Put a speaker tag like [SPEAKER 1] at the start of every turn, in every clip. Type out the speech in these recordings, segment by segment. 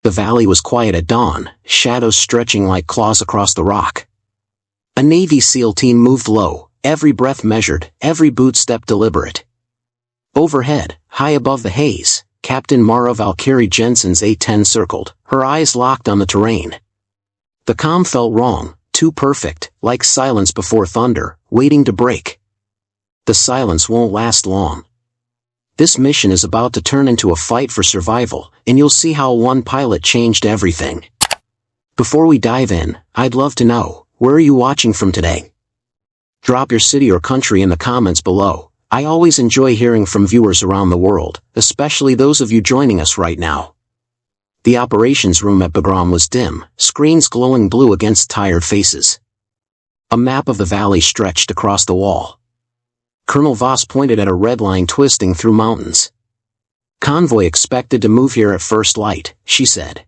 [SPEAKER 1] The valley was quiet at dawn, shadows stretching like claws across the rock. A Navy SEAL team moved low, every breath measured, every boot step deliberate. Overhead, high above the haze, Captain Mara Valkyrie Jensen's A-10 circled, her eyes locked on the terrain. The comm felt wrong, too perfect, like silence before thunder, waiting to break. The silence won't last long. This mission is about to turn into a fight for survival, and you'll see how one pilot changed everything. Before we dive in, I'd love to know, where are you watching from today? Drop your city or country in the comments below. I always enjoy hearing from viewers around the world, especially those of you joining us right now. The operations room at Bagram was dim, screens glowing blue against tired faces. A map of the valley stretched across the wall. Colonel Voss pointed at a red line twisting through mountains. Convoy expected to move here at first light, she said.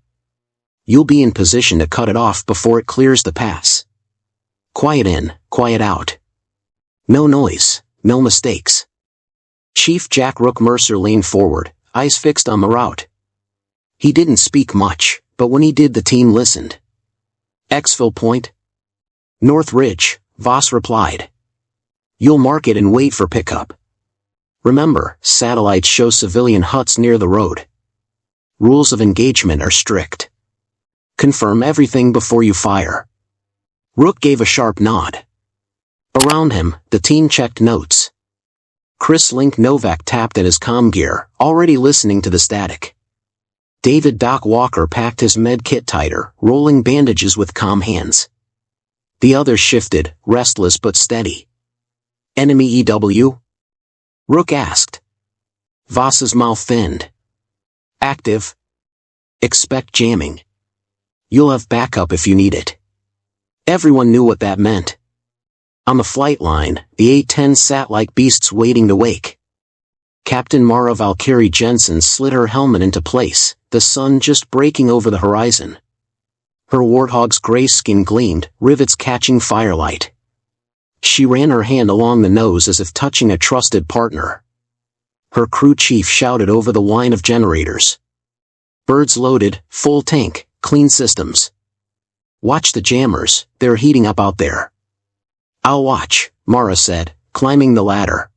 [SPEAKER 1] You'll be in position to cut it off before it clears the pass. Quiet in, quiet out. No noise, no mistakes. Chief Jack Rook Mercer leaned forward, eyes fixed on the route. He didn't speak much, but when he did the team listened. Exfil Point? North Ridge, Voss replied. You'll mark it and wait for pickup. Remember, satellites show civilian huts near the road. Rules of engagement are strict. Confirm everything before you fire. Rook gave a sharp nod. Around him, the team checked notes. Chris Link Novak tapped at his comm gear, already listening to the static. David Doc Walker packed his med kit tighter, rolling bandages with calm hands. The others shifted, restless but steady. Enemy EW? Rook asked. Voss's mouth thinned. Active. Expect jamming. You'll have backup if you need it. Everyone knew what that meant. On the flight line, the A-10 sat like beasts waiting to wake. Captain Mara Valkyrie Jensen slid her helmet into place, the sun just breaking over the horizon. Her Warthog's gray skin gleamed, rivets catching firelight. She ran her hand along the nose as if touching a trusted partner. Her crew chief shouted over the whine of generators. Birds loaded, full tank, clean systems. Watch the jammers, they're heating up out there. I'll watch, Mara said, climbing the ladder.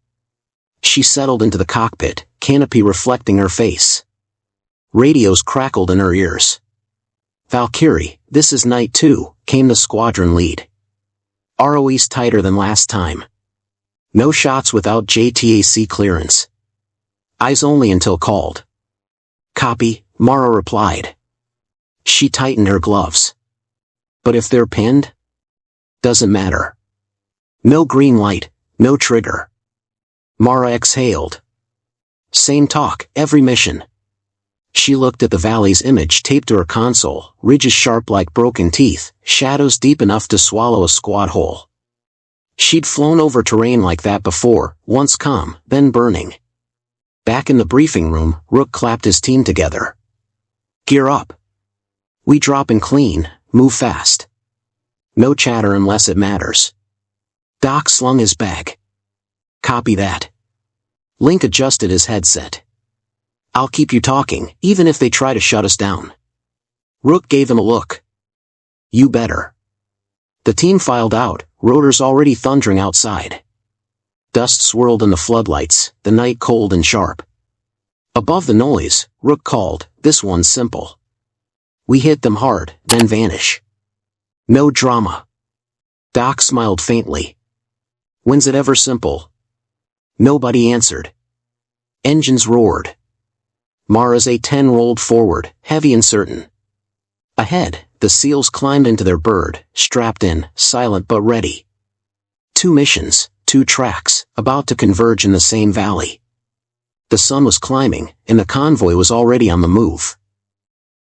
[SPEAKER 1] She settled into the cockpit, canopy reflecting her face. Radios crackled in her ears. Valkyrie, this is night 2, came the squadron lead. ROE's tighter than last time. No shots without JTAC clearance. Eyes only until called. Copy, Mara replied. She tightened her gloves. But if they're pinned? Doesn't matter. No green light, no trigger. Mara exhaled. Same talk, every mission. She looked at the valley's image taped to her console, ridges sharp like broken teeth, shadows deep enough to swallow a squad whole. She'd flown over terrain like that before, once calm, then burning. Back in the briefing room, Rook clapped his team together. Gear up. We drop in clean, move fast. No chatter unless it matters. Doc slung his bag. Copy that. Link adjusted his headset. I'll keep you talking, even if they try to shut us down. Rook gave him a look. You better. The team filed out, rotors already thundering outside. Dust swirled in the floodlights, the night cold and sharp. Above the noise, Rook called, this one's simple. We hit them hard, then vanish. No drama. Doc smiled faintly. When's it ever simple? Nobody answered. Engines roared. Mara's A-10 rolled forward, heavy and certain. Ahead, the SEALs climbed into their bird, strapped in, silent but ready. 2 missions, 2 tracks, about to converge in the same valley. The sun was climbing, and the convoy was already on the move.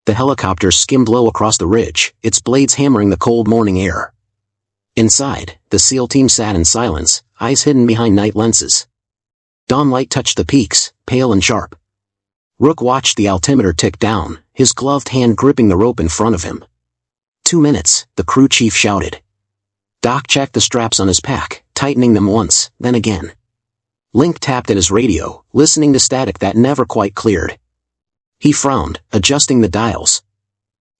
[SPEAKER 1] The helicopter skimmed low across the ridge, its blades hammering the cold morning air. Inside, the SEAL team sat in silence, eyes hidden behind night lenses. Dawn light touched the peaks, pale and sharp. Rook watched the altimeter tick down, his gloved hand gripping the rope in front of him. 2 minutes, the crew chief shouted. Doc checked the straps on his pack, tightening them once, then again. Link tapped at his radio, listening to static that never quite cleared. He frowned, adjusting the dials.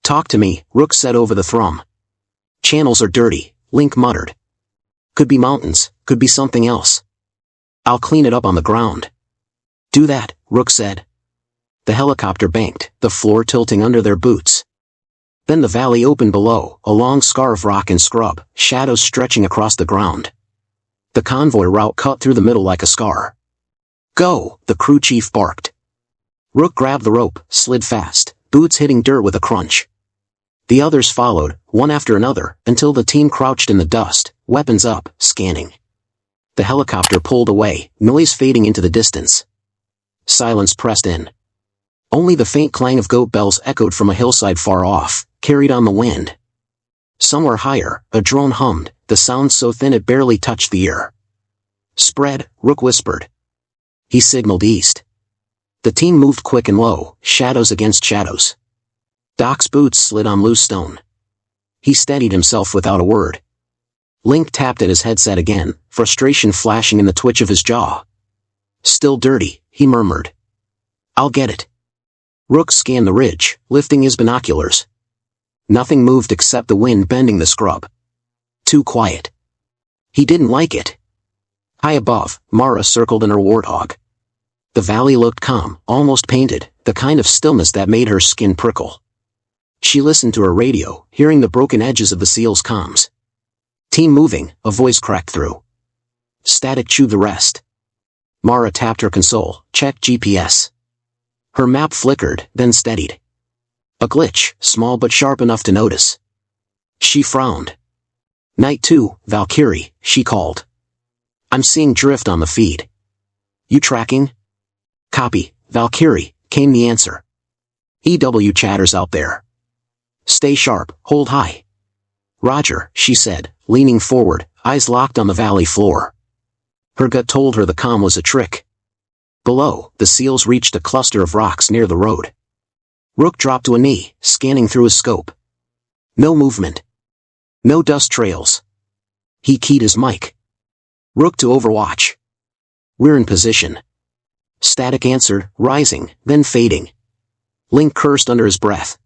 [SPEAKER 1] Talk to me, Rook said over the thrum. Channels are dirty, Link muttered. Could be mountains, could be something else. I'll clean it up on the ground. Do that, Rook said. The helicopter banked, the floor tilting under their boots. Then the valley opened below, a long scar of rock and scrub, shadows stretching across the ground. The convoy route cut through the middle like a scar. Go, the crew chief barked. Rook grabbed the rope, slid fast, boots hitting dirt with a crunch. The others followed, one after another, until the team crouched in the dust, weapons up, scanning. The helicopter pulled away, noise fading into the distance. Silence pressed in. Only the faint clang of goat bells echoed from a hillside far off, carried on the wind. Somewhere higher, a drone hummed, the sound so thin it barely touched the ear. Spread, Rook whispered. He signaled east. The team moved quick and low, shadows against shadows. Doc's boots slid on loose stone. He steadied himself without a word. Link tapped at his headset again, frustration flashing in the twitch of his jaw. Still dirty, he murmured. I'll get it. Rook scanned the ridge, lifting his binoculars. Nothing moved except the wind bending the scrub. Too quiet. He didn't like it. High above, Mara circled in her Warthog. The valley looked calm, almost painted, the kind of stillness that made her skin prickle. She listened to her radio, hearing the broken edges of the SEAL's comms. Team moving, a voice cracked through. Static chewed the rest. Mara tapped her console, checked GPS. Her map flickered, then steadied. A glitch, small but sharp enough to notice. She frowned. Night 2, Valkyrie, she called. I'm seeing drift on the feed. You tracking? Copy, Valkyrie, came the answer. EW chatters out there. Stay sharp, hold high. Roger, she said, leaning forward, eyes locked on the valley floor. Her gut told her the comm was a trick. Below, the SEALs reached a cluster of rocks near the road. Rook dropped to a knee, scanning through his scope. No movement. No dust trails. He keyed his mic. Rook to Overwatch. We're in position. Static answered, rising, then fading. Link cursed under his breath.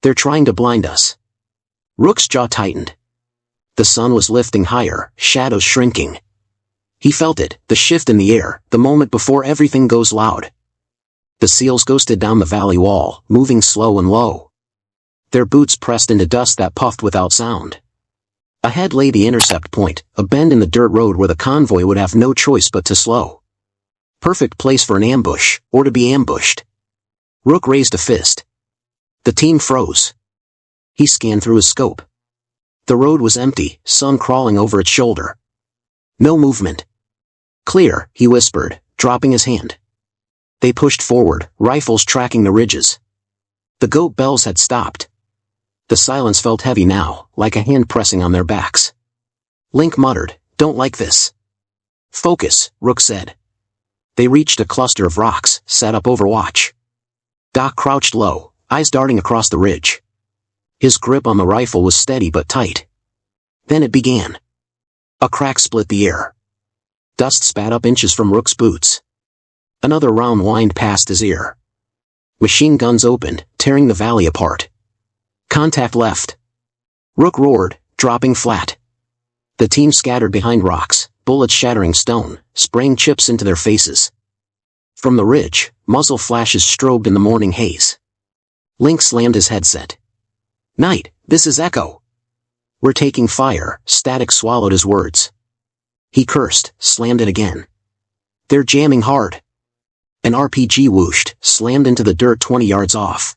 [SPEAKER 1] They're trying to blind us. Rook's jaw tightened. The sun was lifting higher, shadows shrinking. He felt it, the shift in the air, the moment before everything goes loud. The SEALs ghosted down the valley wall, moving slow and low. Their boots pressed into dust that puffed without sound. Ahead lay the intercept point, a bend in the dirt road where the convoy would have no choice but to slow. Perfect place for an ambush, or to be ambushed. Rook raised a fist. The team froze. He scanned through his scope. The road was empty, sun crawling over its shoulder. No movement. Clear, he whispered, dropping his hand. They pushed forward, rifles tracking the ridges. The goat bells had stopped. The silence felt heavy now, like a hand pressing on their backs. Link muttered, "Don't like this." "Focus," Rook said. They reached a cluster of rocks, set up Overwatch. Doc crouched low, eyes darting across the ridge. His grip on the rifle was steady but tight. Then it began. A crack split the air. Dust spat up inches from Rook's boots. Another round whined past his ear. Machine guns opened, tearing the valley apart. Contact left. Rook roared, dropping flat. The team scattered behind rocks, bullets shattering stone, spraying chips into their faces. From the ridge, muzzle flashes strobed in the morning haze. Link slammed his headset. "Knight, this is Echo." "We're taking fire," Static swallowed his words. He cursed, slammed it again. "They're jamming hard." An RPG whooshed, slammed into the dirt 20 yards off.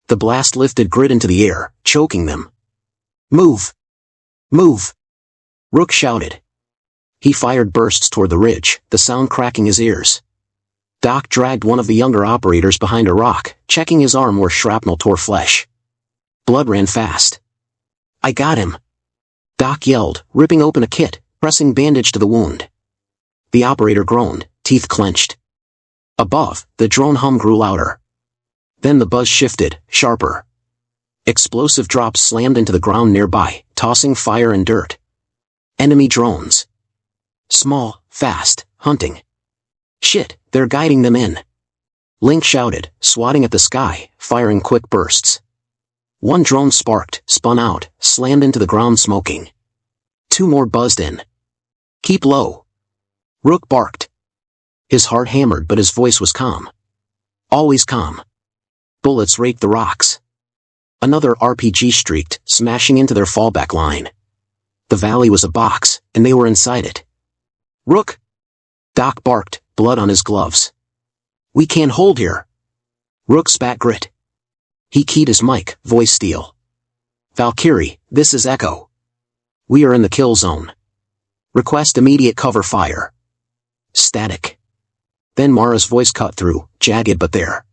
[SPEAKER 1] The blast lifted grit into the air, choking them. "Move! Move!" Rook shouted. He fired bursts toward the ridge, the sound cracking his ears. Doc dragged one of the younger operators behind a rock, checking his arm where shrapnel tore flesh. Blood ran fast. "I got him!" Doc yelled, ripping open a kit, pressing bandage to the wound. The operator groaned, teeth clenched. Above, the drone hum grew louder. Then the buzz shifted, sharper. Explosive drops slammed into the ground nearby, tossing fire and dirt. Enemy drones. Small, fast, hunting. "Shit, they're guiding them in." Link shouted, swatting at the sky, firing quick bursts. One drone sparked, spun out, slammed into the ground smoking. Two more buzzed in. Keep low. Rook barked. His heart hammered but his voice was calm. Always calm. Bullets raked the rocks. Another RPG streaked, smashing into their fallback line. The valley was a box, and they were inside it. Rook! Doc barked, blood on his gloves. We can't hold here. Rook spat grit. He keyed his mic, voice steel. Valkyrie, this is Echo. We are in the kill zone. Request immediate cover fire. Static. Then Mara's voice cut through, jagged but there.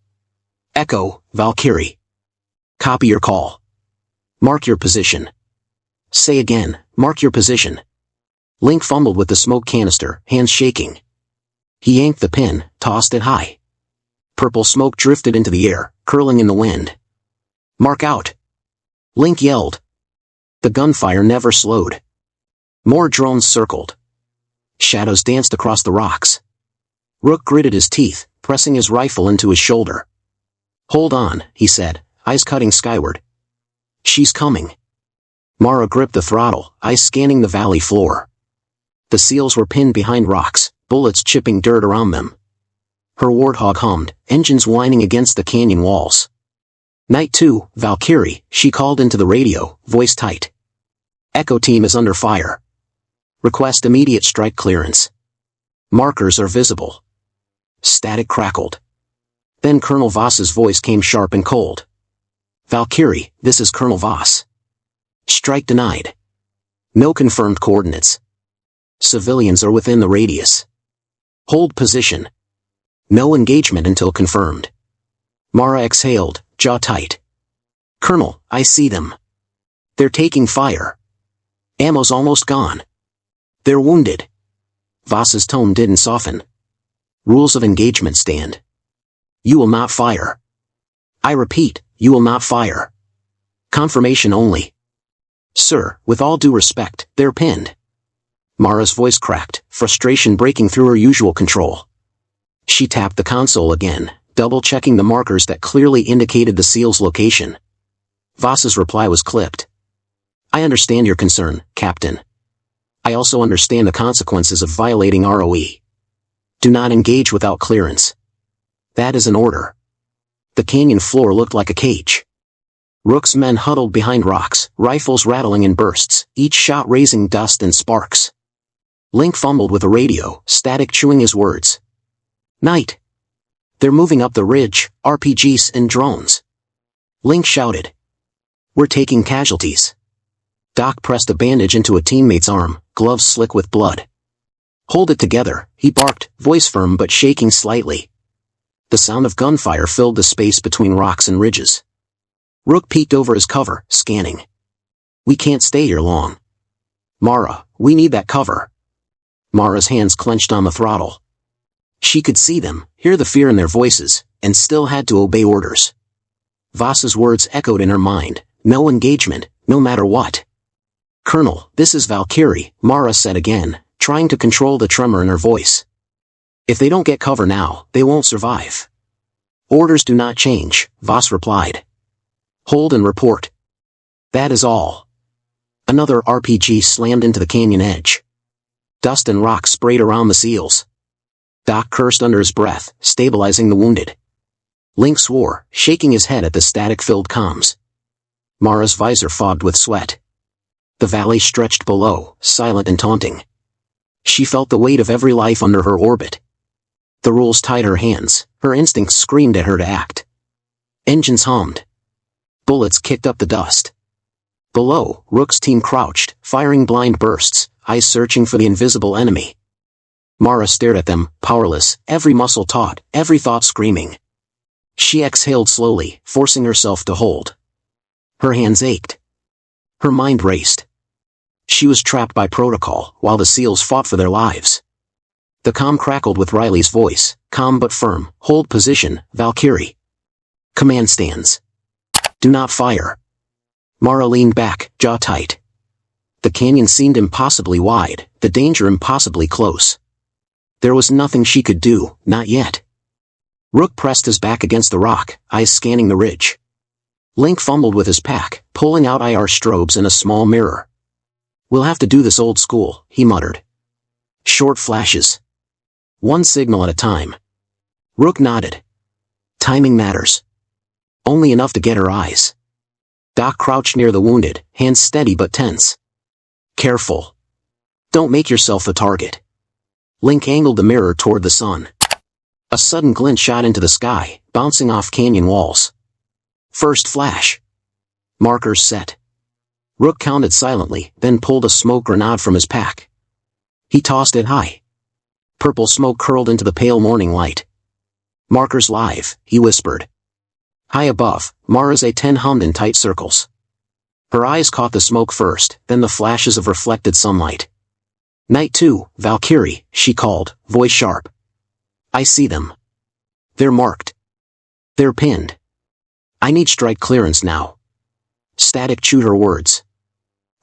[SPEAKER 1] Echo, Valkyrie. Copy your call. Mark your position. Say again, mark your position. Link fumbled with the smoke canister, hands shaking. He yanked the pin, tossed it high. Purple smoke drifted into the air, curling in the wind. Mark out. Link yelled. The gunfire never slowed. More drones circled. Shadows danced across the rocks. Rook gritted his teeth, pressing his rifle into his shoulder. Hold on, he said, eyes cutting skyward. She's coming. Mara gripped the throttle, eyes scanning the valley floor. The seals were pinned behind rocks, bullets chipping dirt around them. Her Warthog hummed, engines whining against the canyon walls. Night 2, Valkyrie, she called into the radio, voice tight. Echo team is under fire. Request immediate strike clearance. Markers are visible. Static crackled. Then Colonel Voss's voice came sharp and cold. Valkyrie, this is Colonel Voss. Strike denied. No confirmed coordinates. Civilians are within the radius. Hold position. No engagement until confirmed. Mara exhaled, jaw tight. Colonel, I see them. They're taking fire. Ammo's almost gone. They're wounded. Voss's tone didn't soften. Rules of engagement stand. You will not fire. I repeat, you will not fire. Confirmation only. Sir, with all due respect, they're pinned. Mara's voice cracked, frustration breaking through her usual control. She tapped the console again, double-checking the markers that clearly indicated the seal's location. Voss's reply was clipped. I understand your concern, Captain. I also understand the consequences of violating ROE. Do not engage without clearance. That is an order. The canyon floor looked like a cage. Rook's men huddled behind rocks, rifles rattling in bursts, each shot raising dust and sparks. Link fumbled with a radio, static chewing his words. Night. They're moving up the ridge, RPGs and drones. Link shouted. We're taking casualties. Doc pressed a bandage into a teammate's arm, gloves slick with blood. Hold it together, he barked, voice firm but shaking slightly. The sound of gunfire filled the space between rocks and ridges. Rook peeked over his cover, scanning. We can't stay here long. Mara, we need that cover. Mara's hands clenched on the throttle. She could see them, hear the fear in their voices, and still had to obey orders. Voss's words echoed in her mind, no engagement, no matter what. Colonel, this is Valkyrie, Mara said again, trying to control the tremor in her voice. If they don't get cover now, they won't survive. Orders do not change, Voss replied. Hold and report. That is all. Another RPG slammed into the canyon edge. Dust and rock sprayed around the seals. Doc cursed under his breath, stabilizing the wounded. Link swore, shaking his head at the static-filled comms. Mara's visor fogged with sweat. The valley stretched below, silent and taunting. She felt the weight of every life under her orbit. The rules tied her hands, her instincts screamed at her to act. Engines hummed. Bullets kicked up the dust. Below, Rook's team crouched, firing blind bursts, eyes searching for the invisible enemy. Mara stared at them, powerless, every muscle taut, every thought screaming. She exhaled slowly, forcing herself to hold. Her hands ached. Her mind raced. She was trapped by protocol, while the SEALs fought for their lives. The comm crackled with Riley's voice, calm but firm, hold position, Valkyrie. Command stands. Do not fire. Mara leaned back, jaw tight. The canyon seemed impossibly wide, the danger impossibly close. There was nothing she could do, not yet. Rook pressed his back against the rock, eyes scanning the ridge. Link fumbled with his pack, pulling out IR strobes and a small mirror. "We'll have to do this old school," he muttered. "Short flashes. One signal at a time." Rook nodded. "Timing matters. Only enough to get her eyes." Doc crouched near the wounded, hands steady but tense. "Careful. Don't make yourself a target." Link angled the mirror toward the sun. A sudden glint shot into the sky, bouncing off canyon walls. First flash. Markers set. Rook counted silently, then pulled a smoke grenade from his pack. He tossed it high. Purple smoke curled into the pale morning light. "Markers live," he whispered. High above, Mara's A-10 hummed in tight circles. Her eyes caught the smoke first, then the flashes of reflected sunlight. "Night 2, Valkyrie," she called, voice sharp. "I see them. They're marked. They're pinned. I need strike clearance now." Static chewed her words.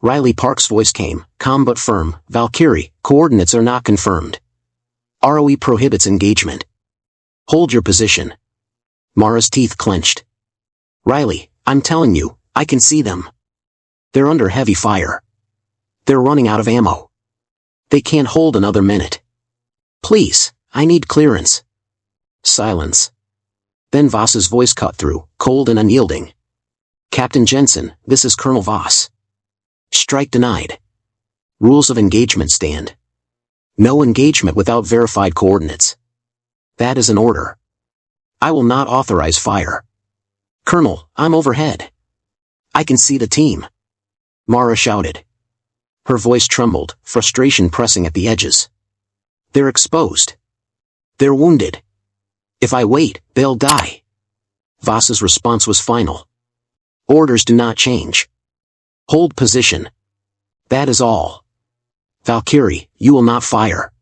[SPEAKER 1] Riley Park's voice came, calm but firm. "Valkyrie, coordinates are not confirmed. ROE prohibits engagement. Hold your position." Mara's teeth clenched. "Riley, I'm telling you, I can see them. They're under heavy fire. They're running out of ammo. They can't hold another minute. Please, I need clearance." Silence. Then Voss's voice cut through, cold and unyielding. "Captain Jensen, this is Colonel Voss. Strike denied. Rules of engagement stand. No engagement without verified coordinates. That is an order. I will not authorize fire. Colonel, I'm overhead. I can see the team." Mara shouted. Her voice trembled, frustration pressing at the edges. "They're exposed. They're wounded. If I wait, they'll die." Voss's response was final. "Orders do not change. Hold position. That is all. Valkyrie, you will not fire."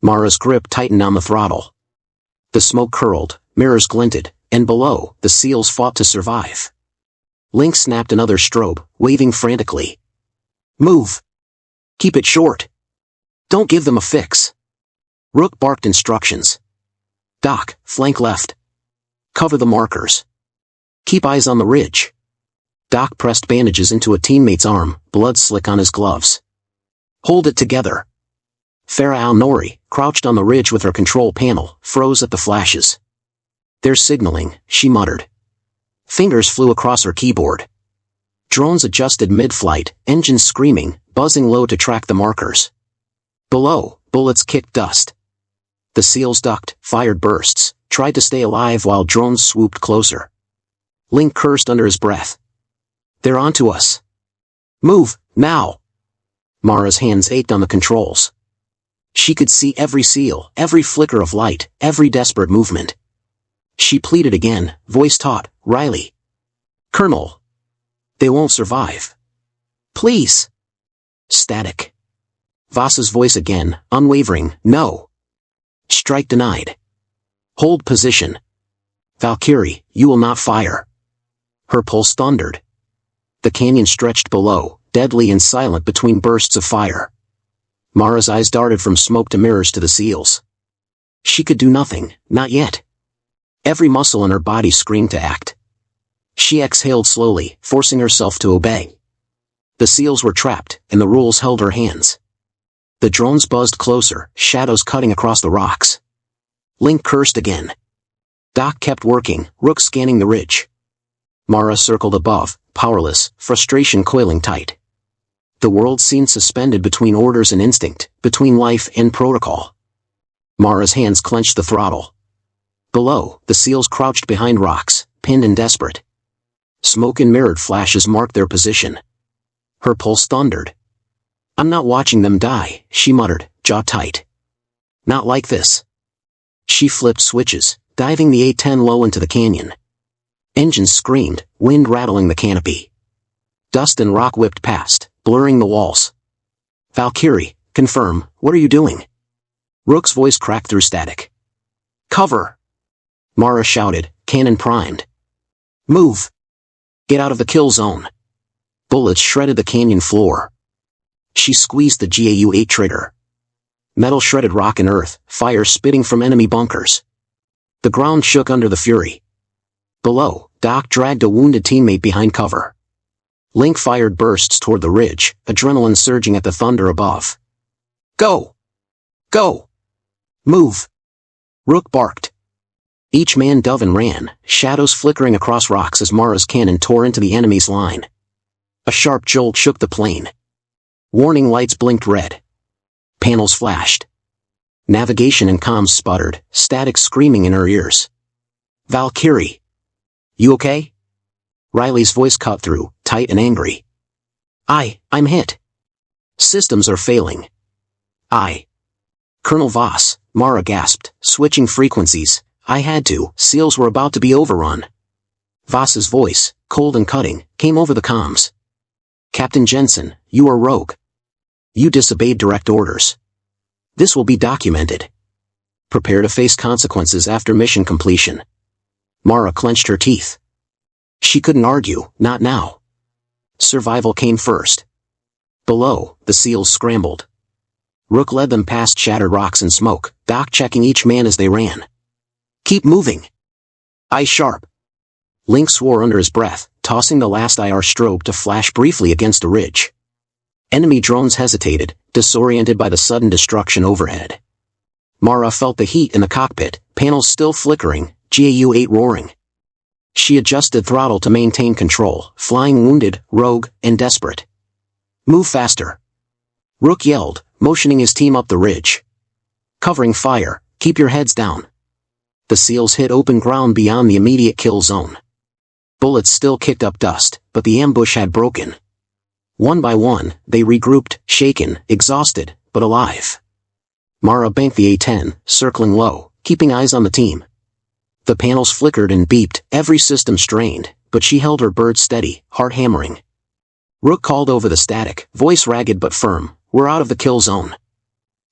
[SPEAKER 1] Mara's grip tightened on the throttle. The smoke curled, mirrors glinted, and below, the seals fought to survive. Link snapped another strobe, waving frantically. "Move. Keep it short. Don't give them a fix." Rook barked instructions. "Doc, flank left. Cover the markers. Keep eyes on the ridge." Doc pressed bandages into a teammate's arm, blood slick on his gloves. "Hold it together." Farah al-Nouri, crouched on the ridge with her control panel, froze at the flashes. "They're signaling," she muttered. Fingers flew across her keyboard. Drones adjusted mid-flight, engines screaming, buzzing low to track the markers. Below, bullets kicked dust. The seals ducked, fired bursts, tried to stay alive while drones swooped closer. Link cursed under his breath. "They're onto us. Move, now." Mara's hands ached on the controls. She could see every seal, every flicker of light, every desperate movement. She pleaded again, voice taut, "Riley. Colonel. They won't survive. Please." Static. Voss's voice again, unwavering, "No. Strike denied. Hold position. Valkyrie, you will not fire." Her pulse thundered. The canyon stretched below, deadly and silent between bursts of fire. Mara's eyes darted from smoke to mirrors to the seals. She could do nothing, not yet. Every muscle in her body screamed to act. She exhaled slowly, forcing herself to obey. The seals were trapped, and the rules held her hands. The drones buzzed closer, shadows cutting across the rocks. Link cursed again. Doc kept working, Rook scanning the ridge. Mara circled above, powerless, frustration coiling tight. The world seemed suspended between orders and instinct, between life and protocol. Mara's hands clenched the throttle. Below, the seals crouched behind rocks, pinned and desperate. Smoke and mirrored flashes marked their position. Her pulse thundered. "I'm not watching them die," she muttered, jaw tight. "Not like this." She flipped switches, diving the A-10 low into the canyon. Engines screamed, wind rattling the canopy. Dust and rock whipped past, blurring the walls. "Valkyrie, confirm, what are you doing?" Rook's voice cracked through static. "Cover!" Mara shouted, cannon primed. "Move! Get out of the kill zone!" Bullets shredded the canyon floor. She squeezed the GAU-8 trigger. Metal shredded rock and earth, fire spitting from enemy bunkers. The ground shook under the fury. Below, Doc dragged a wounded teammate behind cover. Link fired bursts toward the ridge, adrenaline surging at the thunder above. Go! Go! Move! Rook barked. Each man dove and ran, shadows flickering across rocks as Mara's cannon tore into the enemy's line. A sharp jolt shook the plane. Warning lights blinked red. Panels flashed. Navigation and comms sputtered, static screaming in her ears. Valkyrie! You okay? Riley's voice cut through, tight and angry. I'm hit. Systems are failing. Colonel Voss, Mara gasped, switching frequencies. I had to, SEALs were about to be overrun. Voss's voice, cold and cutting, came over the comms. Captain Jensen, you are rogue. You disobeyed direct orders. This will be documented. Prepare to face consequences after mission completion. Mara clenched her teeth. She couldn't argue, not now. Survival came first. Below, the SEALs scrambled. Rook led them past shattered rocks and smoke, Doc checking each man as they ran. Keep moving. Eye sharp. Link swore under his breath, tossing the last IR strobe to flash briefly against a ridge. Enemy drones hesitated, disoriented by the sudden destruction overhead. Mara felt the heat in the cockpit, panels still flickering, GAU-8 roaring. She adjusted throttle to maintain control, flying wounded, rogue, and desperate. Move faster. Rook yelled, motioning his team up the ridge. Covering fire, keep your heads down. The SEALs hit open ground beyond the immediate kill zone. Bullets still kicked up dust, but the ambush had broken. One by one, they regrouped, shaken, exhausted, but alive. Mara banked the A-10, circling low, keeping eyes on the team. The panels flickered and beeped, every system strained, but she held her bird steady, heart hammering. Rook called over the static, voice ragged but firm, we're out of the kill zone.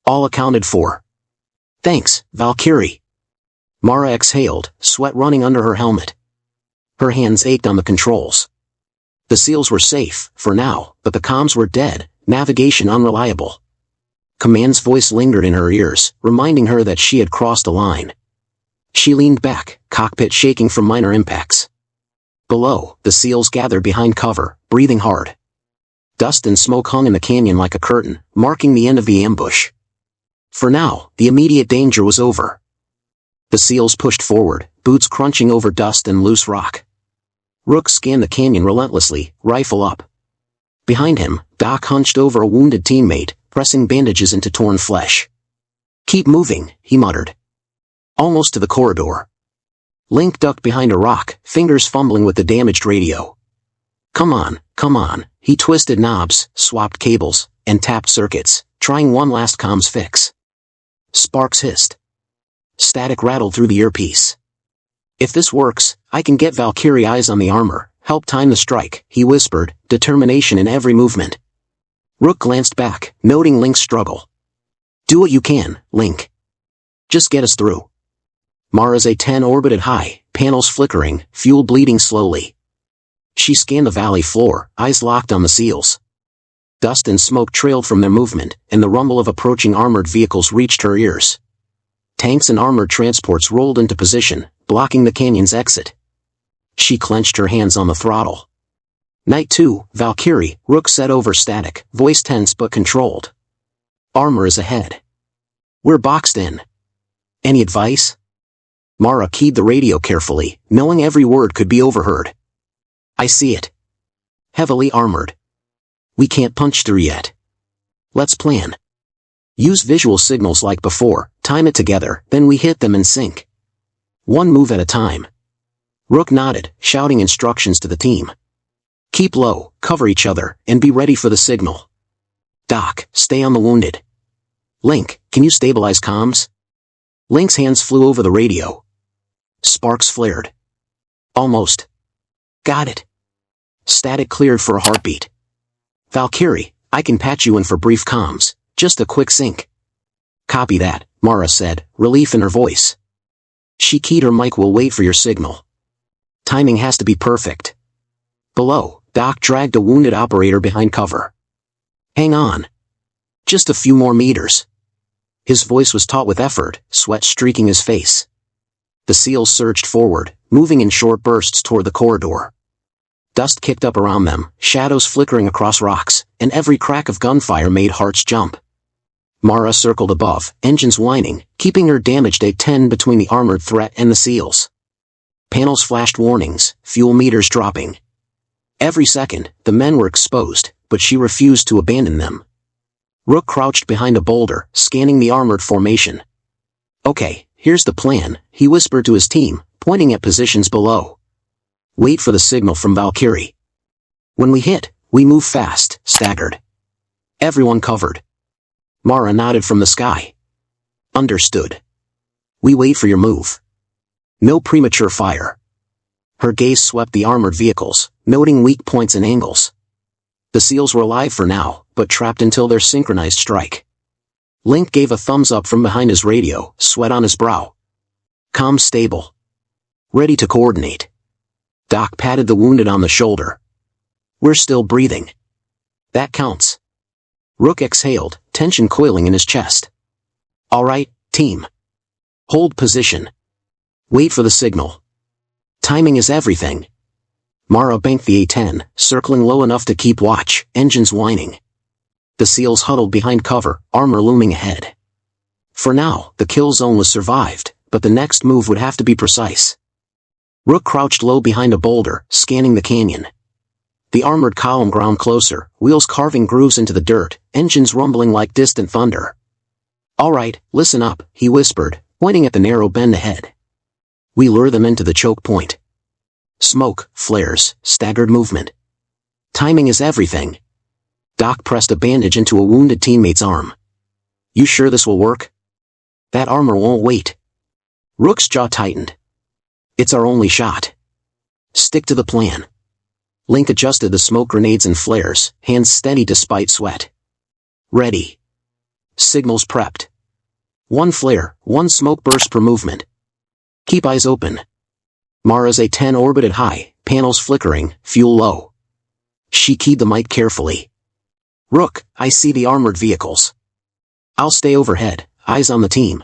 [SPEAKER 1] All accounted for. Thanks, Valkyrie. Mara exhaled, sweat running under her helmet. Her hands ached on the controls. The SEALs were safe, for now, but the comms were dead, navigation unreliable. Command's voice lingered in her ears, reminding her that she had crossed a line. She leaned back, cockpit shaking from minor impacts. Below, the SEALs gathered behind cover, breathing hard. Dust and smoke hung in the canyon like a curtain, marking the end of the ambush. For now, the immediate danger was over. The SEALs pushed forward, boots crunching over dust and loose rock. Rook scanned the canyon relentlessly, rifle up. Behind him, Doc hunched over a wounded teammate, pressing bandages into torn flesh. Keep moving, he muttered. Almost to the corridor. Link ducked behind a rock, fingers fumbling with the damaged radio. Come on, he twisted knobs, swapped cables, and tapped circuits, trying one last comms fix. Sparks hissed. Static rattled through the earpiece. If this works, I can get Valkyrie eyes on the armor, help time the strike, he whispered, determination in every movement. Rook glanced back, noting Link's struggle. Do what you can, Link. Just get us through. Mara's A-10 orbited high, panels flickering, fuel bleeding slowly. She scanned the valley floor, eyes locked on the SEALs. Dust and smoke trailed from their movement, and the rumble of approaching armored vehicles reached her ears. Tanks and armored transports rolled into position, blocking the canyon's exit. She clenched her hands on the throttle. Night 2, Valkyrie, Rook said over static, voice tense but controlled. Armor is ahead. We're boxed in. Any advice? Mara keyed the radio carefully, knowing every word could be overheard. I see it. Heavily armored. We can't punch through yet. Let's plan. Use visual signals like before, time it together, then we hit them and sink. One move at a time. Rook nodded, shouting instructions to the team. Keep low, cover each other, and be ready for the signal. Doc, stay on the wounded. Link, can you stabilize comms? Link's hands flew over the radio. Sparks flared. Almost. Got it. Static cleared for a heartbeat. Valkyrie, I can patch you in for brief comms, just a quick sync. Copy that, Mara said, relief in her voice. She keyed her mic. Will wait for your signal. Timing has to be perfect. Below, Doc dragged a wounded operator behind cover. Hang on. Just a few more meters. His voice was taut with effort, sweat streaking his face. The SEALs surged forward, moving in short bursts toward the corridor. Dust kicked up around them, shadows flickering across rocks, and every crack of gunfire made hearts jump. Mara circled above, engines whining, keeping her damaged A-10 between the armored threat and the SEALs. Panels flashed warnings, fuel meters dropping. Every second, the men were exposed, but she refused to abandon them. Rook crouched behind a boulder, scanning the armored formation. "Okay, here's the plan," he whispered to his team, pointing at positions below. "Wait for the signal from Valkyrie. When we hit, we move fast, staggered." Everyone covered. Mara nodded from the sky. "Understood. We wait for your move. No premature fire." Her gaze swept the armored vehicles, noting weak points and angles. The SEALs were alive for now, but trapped until their synchronized strike. Link gave a thumbs up from behind his radio, sweat on his brow. "Comms stable. Ready to coordinate." Doc patted the wounded on the shoulder. "We're still breathing. That counts." Rook exhaled, tension coiling in his chest. "All right, team. Hold position. Wait for the signal. Timing is everything." Mara banked the A-10, circling low enough to keep watch, engines whining. The SEALs huddled behind cover, armor looming ahead. For now, the kill zone was survived, but the next move would have to be precise. Rook crouched low behind a boulder, scanning the canyon. The armored column ground closer, wheels carving grooves into the dirt, engines rumbling like distant thunder. "All right, listen up," he whispered, pointing at the narrow bend ahead. "We lure them into the choke point. Smoke, flares, staggered movement. Timing is everything." Doc pressed a bandage into a wounded teammate's arm. "You sure this will work? That armor won't wait." Rook's jaw tightened. "It's our only shot. Stick to the plan." Link adjusted the smoke grenades and flares, hands steady despite sweat. "Ready. Signals prepped. One flare, one smoke burst per movement. Keep eyes open." Mara's A-10 orbited high, panels flickering, fuel low. She keyed the mic carefully. "Rook, I see the armored vehicles. I'll stay overhead, eyes on the team.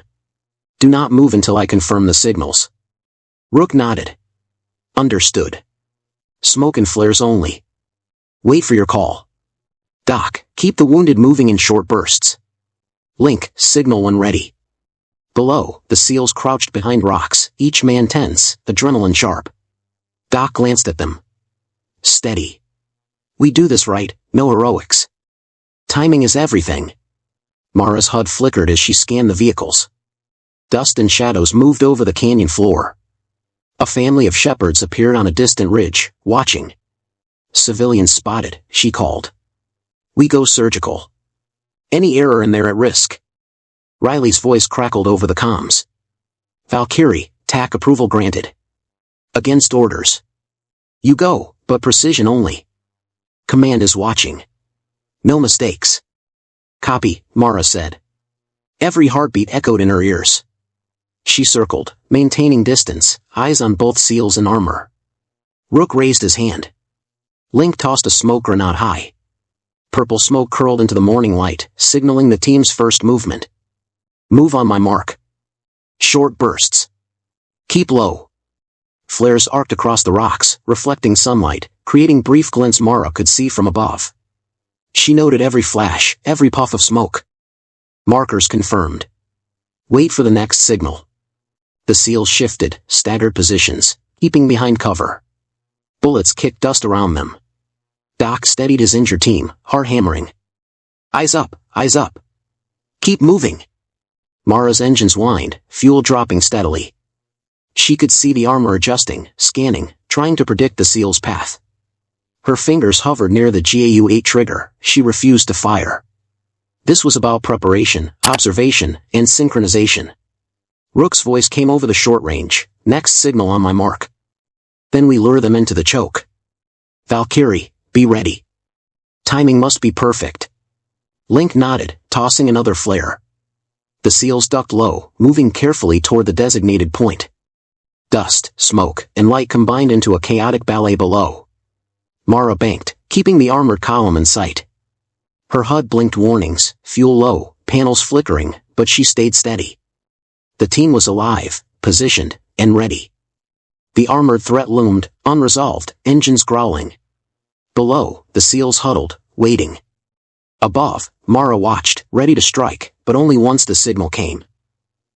[SPEAKER 1] Do not move until I confirm the signals." Rook nodded. "Understood. Smoke and flares only. Wait for your call. Doc, keep the wounded moving in short bursts. Link, signal when ready." Below, the SEALs crouched behind rocks, each man tense, adrenaline sharp. Doc glanced at them. "Steady. We do this right, no heroics. Timing is everything." Mara's HUD flickered as she scanned the vehicles. Dust and shadows moved over the canyon floor. A family of shepherds appeared on a distant ridge, watching. "Civilians spotted," she called. "We go surgical. Any error and they're at risk." Riley's voice crackled over the comms. "Valkyrie, TAC approval granted. Against orders. You go, but precision only. Command is watching. No mistakes." "Copy," Mara said. Every heartbeat echoed in her ears. She circled, maintaining distance, eyes on both SEALs and armor. Rook raised his hand. Link tossed a smoke grenade high. Purple smoke curled into the morning light, signaling the team's first movement. "Move on my mark." Short bursts. "Keep low." Flares arced across the rocks, reflecting sunlight, creating brief glints Mara could see from above. She noted every flash, every puff of smoke. Markers confirmed. "Wait for the next signal." The SEALs shifted, staggered positions, keeping behind cover. Bullets kicked dust around them. Doc steadied his injured team, heart hammering. Eyes up, eyes up. Keep moving." Mara's engines whined, fuel dropping steadily. She could see the armor adjusting, scanning, trying to predict the SEAL's path. Her fingers hovered near the GAU-8 trigger. She refused to fire. This was about preparation, observation, and synchronization. Rook's voice came over the short range. "Next signal on my mark. Then we lure them into the choke. Valkyrie, be ready. Timing must be perfect." Link nodded, tossing another flare. The SEALs ducked low, moving carefully toward the designated point. Dust, smoke, and light combined into a chaotic ballet below. Mara banked, keeping the armored column in sight. Her HUD blinked warnings, fuel low, panels flickering, but she stayed steady. The team was alive, positioned, and ready. The armored threat loomed, unresolved, engines growling. Below, the SEALs huddled, waiting. Above, Mara watched, ready to strike, but only once the signal came.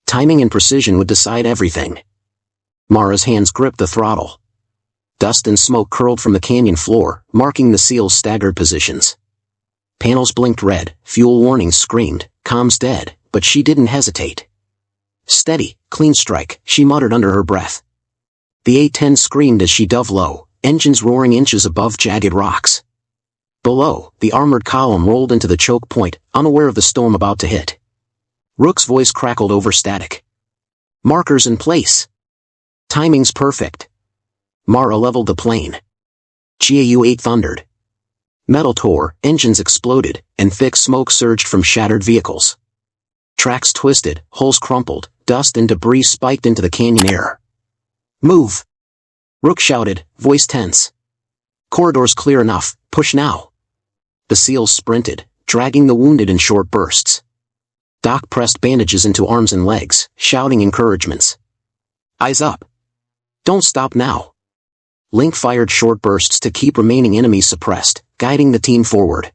[SPEAKER 1] Timing and precision would decide everything. Mara's hands gripped the throttle. Dust and smoke curled from the canyon floor, marking the SEALs' staggered positions. Panels blinked red, fuel warnings screamed, comms dead, but she didn't hesitate. Steady, clean strike, she muttered under her breath. The A-10 screamed as she dove low, engines roaring inches above jagged rocks. Below, the armored column rolled into the choke point, unaware of the storm about to hit. Rook's voice crackled over static. Markers in place. Timing's perfect. Mara leveled the plane. GAU-8 thundered. Metal tore, engines exploded, and thick smoke surged from shattered vehicles. Tracks twisted, hulls crumpled, dust and debris spiked into the canyon air. Move! Rook shouted, voice tense. Corridors clear enough, push now. The SEALs sprinted, dragging the wounded in short bursts. Doc pressed bandages into arms and legs, shouting encouragements. Eyes up! Don't stop now! Link fired short bursts to keep remaining enemies suppressed, guiding the team forward.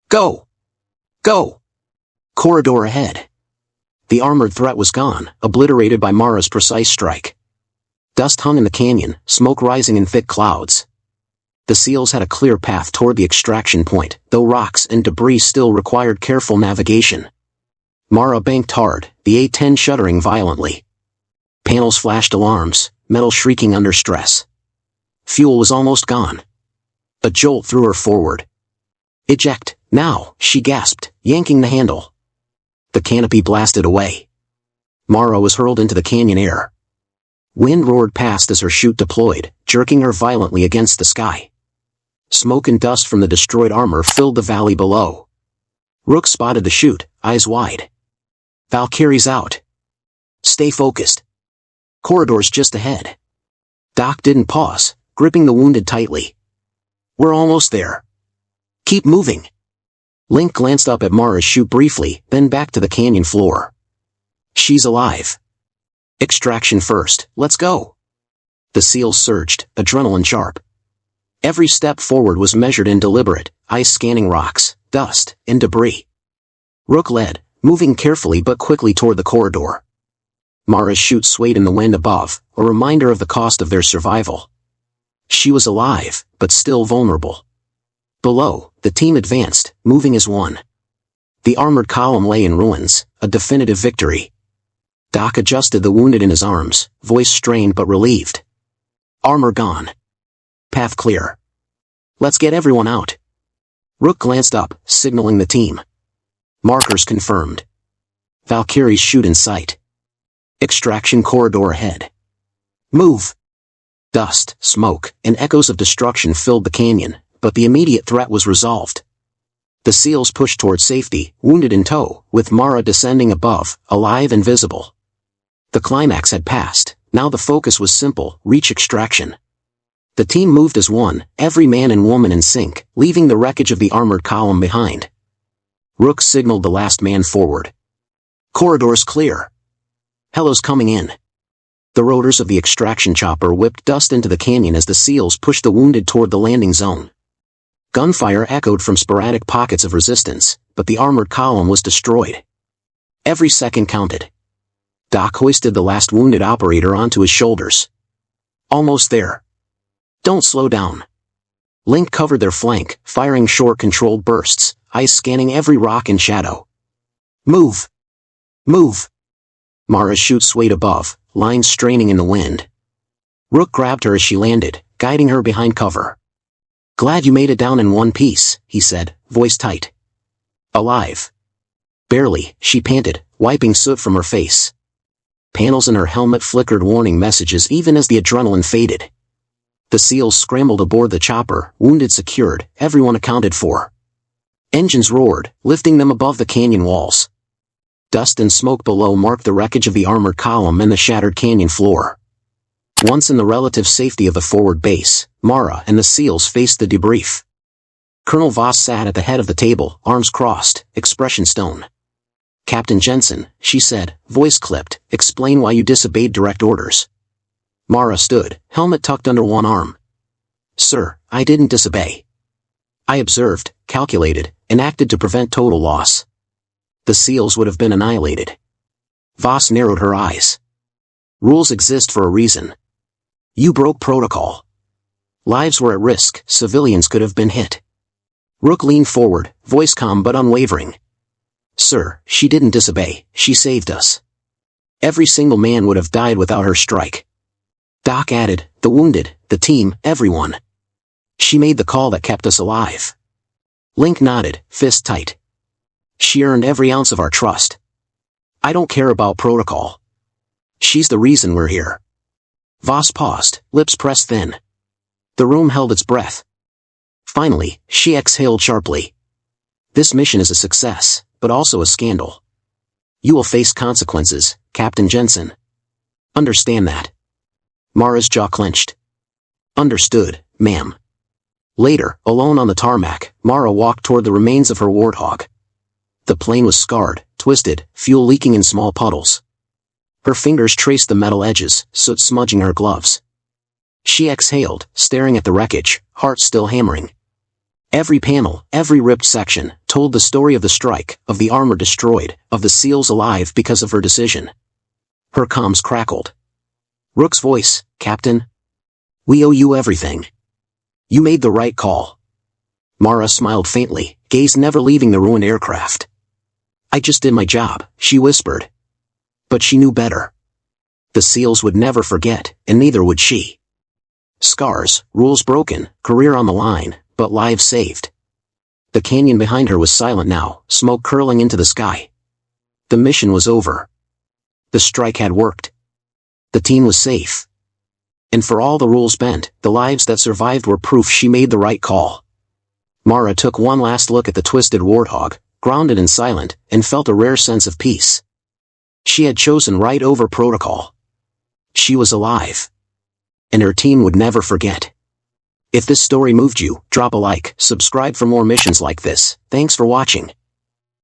[SPEAKER 1] Go! Go! Corridor ahead. The armored threat was gone, obliterated by Mara's precise strike. Dust hung in the canyon, smoke rising in thick clouds. The SEALs had a clear path toward the extraction point, though rocks and debris still required careful navigation. Mara banked hard, the A-10 shuddering violently. Panels flashed alarms, metal shrieking under stress. Fuel was almost gone. A jolt threw her forward. Eject, now, she gasped, yanking the handle. The canopy blasted away. Mara was hurled into the canyon air. Wind roared past as her chute deployed, jerking her violently against the sky. Smoke and dust from the destroyed armor filled the valley below. Rook spotted the chute, eyes wide. Valkyrie's out. Stay focused. Corridors just ahead. Doc didn't pause, gripping the wounded tightly. We're almost there. Keep moving. Link glanced up at Mara's chute briefly, then back to the canyon floor. She's alive. Extraction first, let's go. The SEALs surged, adrenaline sharp. Every step forward was measured and deliberate, eyes scanning rocks, dust, and debris. Rook led, moving carefully but quickly toward the corridor. Mara's chute swayed in the wind above, a reminder of the cost of their survival. She was alive, but still vulnerable. Below, the team advanced, moving as one. The armored column lay in ruins, a definitive victory. Doc adjusted the wounded in his arms, voice strained but relieved. Armor gone. Path clear. Let's get everyone out. Rook glanced up, signaling the team. Markers confirmed. Valkyrie's chute in sight. Extraction corridor ahead. Move! Dust, smoke, and echoes of destruction filled the canyon, but the immediate threat was resolved. The SEALs pushed toward safety, wounded in tow, with Mara descending above, alive and visible. The climax had passed, now the focus was simple, reach extraction. The team moved as one, every man and woman in sync, leaving the wreckage of the armored column behind. Rook signaled the last man forward. Corridors clear. Hello's coming in. The rotors of the extraction chopper whipped dust into the canyon as the SEALs pushed the wounded toward the landing zone. Gunfire echoed from sporadic pockets of resistance, but the armored column was destroyed. Every second counted. Doc hoisted the last wounded operator onto his shoulders. Almost there. Don't slow down. Link covered their flank, firing short controlled bursts, eyes scanning every rock and shadow. Move! Move! Mara's chute swayed above, lines straining in the wind. Rook grabbed her as she landed, guiding her behind cover. Glad you made it down in one piece, he said, voice tight. Alive. Barely, she panted, wiping soot from her face. Panels in her helmet flickered warning messages even as the adrenaline faded. The SEALs scrambled aboard the chopper, wounded secured, everyone accounted for. Engines roared, lifting them above the canyon walls. Dust and smoke below marked the wreckage of the armored column and the shattered canyon floor. Once in the relative safety of the forward base, Mara and the SEALs faced the debrief. Colonel Voss sat at the head of the table, arms crossed, expression stone. Captain Jensen, she said, voice clipped, explain why you disobeyed direct orders. Mara stood, helmet tucked under one arm. Sir, I didn't disobey. I observed, calculated, and acted to prevent total loss. The SEALs would have been annihilated. Voss narrowed her eyes. Rules exist for a reason. You broke protocol. Lives were at risk, civilians could have been hit. Rook leaned forward, voice calm but unwavering. Sir, she didn't disobey, she saved us. Every single man would have died without her strike. Doc added, the wounded, the team, everyone. She made the call that kept us alive. Link nodded, fist tight. She earned every ounce of our trust. I don't care about protocol. She's the reason we're here. Voss paused, lips pressed thin. The room held its breath. Finally, she exhaled sharply. This mission is a success, but also a scandal. You will face consequences, Captain Jensen. Understand that. Mara's jaw clenched. Understood, ma'am. Later, alone on the tarmac, Mara walked toward the remains of her Warthog. The plane was scarred, twisted, fuel leaking in small puddles. Her fingers traced the metal edges, soot smudging her gloves. She exhaled, staring at the wreckage, heart still hammering. Every panel, every ripped section, told the story of the strike, of the armor destroyed, of the SEALs alive because of her decision. Her comms crackled. Rook's voice, Captain. We owe you everything. You made the right call. Mara smiled faintly, gaze never leaving the ruined aircraft. I just did my job, she whispered. But she knew better. The SEALs would never forget, and neither would she. Scars, rules broken, career on the line, but lives saved. The canyon behind her was silent now, smoke curling into the sky. The mission was over. The strike had worked. The team was safe. And for all the rules bent, the lives that survived were proof she made the right call. Mara took one last look at the twisted Warthog, grounded and silent, and felt a rare sense of peace. She had chosen right over protocol. She was alive. And her team would never forget. If this story moved you, drop a like, subscribe for more missions like this. Thanks for watching.